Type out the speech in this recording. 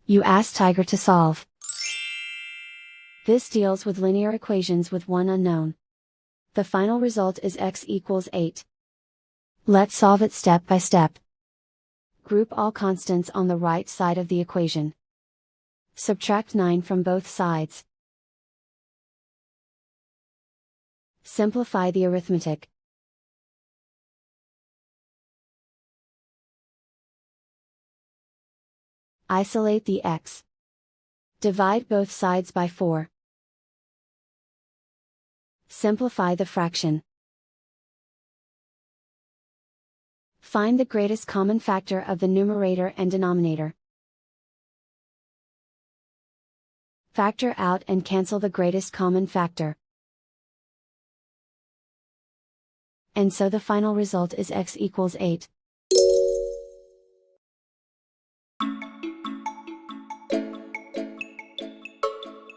You ask Tiger to solve. This deals with linear equations with one unknown. The final result is x equals 8. Let's solve it step by step. Group all constants on the right side of the equation. Subtract 9 from both sides. Simplify the arithmetic. Isolate the x. Divide both sides by 4. Simplify the fraction. Find the greatest common factor of the numerator and denominator. Factor out and cancel the greatest common factor. And so the final result is x equals 8.